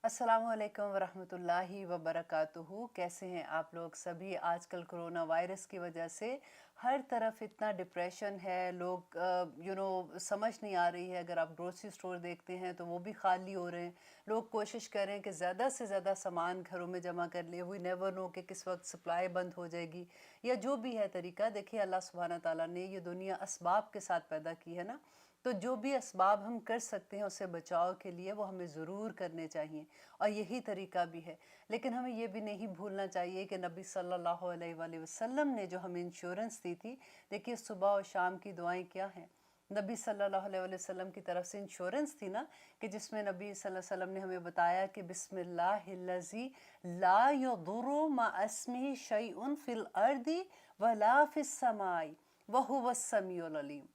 अस्सलाम वालेकुम वरहमतुल्लाहि वबरकातुहू। कैसे हैं आप लोग सभी? आजकल कोरोना वायरस की वजह से हर तरफ इतना डिप्रेशन है, लोग समझ नहीं आ रही है। अगर आप ग्रोसरी स्टोर देखते हैं तो वो भी खाली हो रहे हैं। लोग कोशिश कर रहे हैं कि ज़्यादा से ज़्यादा सामान घरों में जमा कर ले। वी नेवर नो कि किस वक्त सप्लाई बंद हो जाएगी या जो भी है तरीका। देखिए, अल्लाह सुब्हाना ताला ने ये दुनिया असबाब के साथ पैदा की है ना, तो जो भी असबाब हम कर सकते हैं उससे बचाव के लिए वो हमें ज़रूर करने चाहिए, और यही तरीका भी है। लेकिन हमें ये भी नहीं भूलना चाहिए कि नबी सल्लल्लाहु अलैहि वसल्लम ने जो हमें इंश्योरेंस दी थी, देखिए सुबह और शाम की दुआएं क्या हैं। नबी सल्लल्लाहु अलैहि वसल्लम की तरफ से इंश्योरेंस थी ना, कि जिसमें नबी सल्लल्लाहु अलैहि वसल्लम ने हमें बताया कि बिस्मिल्लाहिल्लज़ी ला यदुर्रु मा अस्मिही शैउन फिल अर्दी वला फिस समाई व हुवस समीउल अलीम।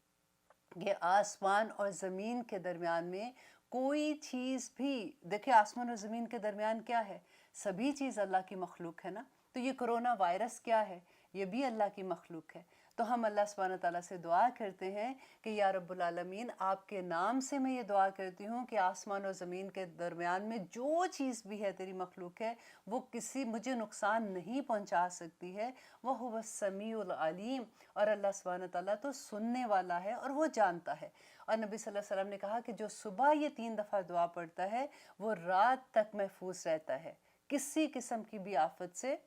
ये आसमान और ज़मीन के दरमियान में कोई चीज़ भी, देखिए आसमान और ज़मीन के दरमियान क्या है? सभी चीज़ अल्लाह की मखलूक है ना। तो ये कोरोना वायरस क्या है? ये भी अल्लाह की मखलूक है। तो हम अल्लाह सुब्हानहू तआला से दुआ करते हैं कि या रब्बुल आलमीन, आपके नाम से मैं ये दुआ करती हूँ कि आसमान और ज़मीन के दरमियान में जो चीज़ भी है तेरी मखलूक है, वो किसी मुझे नुकसान नहीं पहुँचा सकती है। वह हुवा समीउल अलीम, और अल्लाह सुब्हानहू तआला तो सुनने वाला है और वो जानता है। और नबी सल्लल्लाहु अलैहि वसल्लम ने कहा कि जो सुबह ये 3 दफ़ा दुआ पढ़ता है वो रात तक महफूज रहता है किसी किस्म की भी आफत से।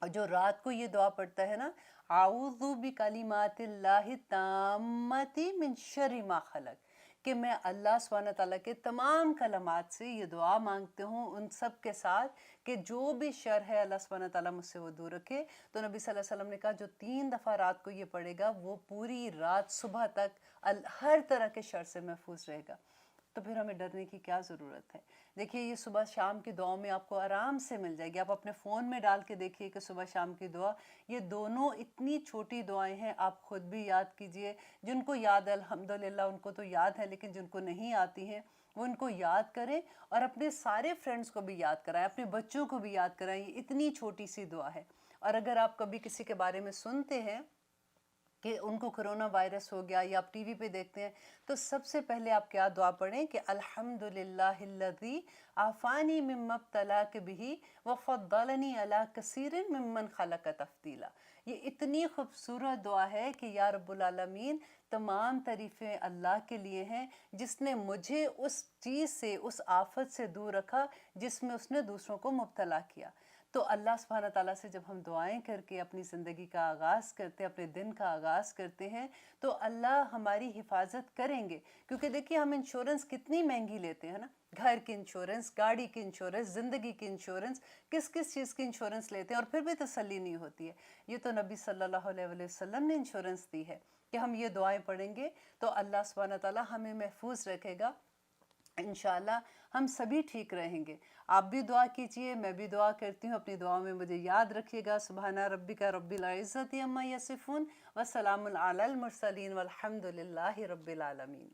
और जो रात को ये दुआ पढ़ता है ना, आऊज़ु बिकलिमातिल्लाहि ताम्मति मिन शर्रि मा खलक, कि मैं अल्लाह सुब्हानहू तआला के तमाम कलमात से ये दुआ मांगते हूँ उन सब के साथ कि जो भी शर है अल्लाह सुब्हानहू तआला मुझसे वो दूर रखे। तो नबी सल्लल्लाहु अलैहि वसल्लम ने कहा जो 3 दफ़ा रात को ये पढ़ेगा वो पूरी रात सुबह तक हर तरह के शर से महफूज रहेगा। तो फिर हमें डरने की क्या ज़रूरत है? देखिए, ये सुबह शाम की दुआओं में आपको आराम से मिल जाएगी। आप अपने फ़ोन में डाल के देखिए कि सुबह शाम की दुआ, ये दोनों इतनी छोटी दुआएं हैं, आप ख़ुद भी याद कीजिए। जिनको याद है अल्हम्दुलिल्लाह उनको तो याद है, लेकिन जिनको नहीं आती हैं वो इनको याद करें और अपने सारे फ्रेंड्स को भी याद कराएं, अपने बच्चों को भी याद कराएं। ये इतनी छोटी सी दुआ है। और अगर आप कभी किसी के बारे में सुनते हैं कि उनको कोरोना वायरस हो गया या आप टीवी पे देखते हैं, तो सबसे पहले आप क्या दुआ पढ़ें कि अल्हम्दुलिल्लाहिल्लज़ी आफ़ानी मिम्मा इब्तलाक बिही व फ़द्दलनी अला कसीरिन मिम्मन खलक़ तफ़दीला। ये इतनी खूबसूरत दुआ है कि या रब्बुल आलमीन, तमाम तारीफ़ें अल्लाह के लिए हैं जिसने मुझे उस चीज़ से, उस आफत से दूर रखा जिसमें उसने दूसरों को मुब्तला किया। तो अल्लाह सुब्हानहू तआला से जब हम दुआएं करके अपनी ज़िंदगी का आगाज़ करते हैं, अपने दिन का आगाज़ करते हैं, तो अल्लाह हमारी हिफाजत करेंगे। क्योंकि देखिए, हम इंश्योरेंस कितनी महंगी लेते हैं ना, घर की इंश्योरेंस, गाड़ी की इंश्योरेंस, ज़िंदगी की इंश्योरेंस, किस किस चीज़ की इंश्योरेंस लेते हैं और फिर भी तसल्ली नहीं होती है। ये तो नबी सल्लल्लाहु अलैहि वसल्लम ने इंश्योरेंस दी है कि हम ये दुआएं पढ़ेंगे तो अल्लाह सुब्हानहू तआला हमें महफूज रखेगा। इंशाल्लाह हम सभी ठीक रहेंगे। आप भी दुआ कीजिए, मैं भी दुआ करती हूँ। अपनी दुआओं में मुझे याद रखिएगा। सुब्हाना रब्बिका रब्बिल इज़्ज़ति अम्मा यसिफून व सलामुन अलल मुरसलीन वल्हम्दुलिल्लाहि रब्बिल आलमीन।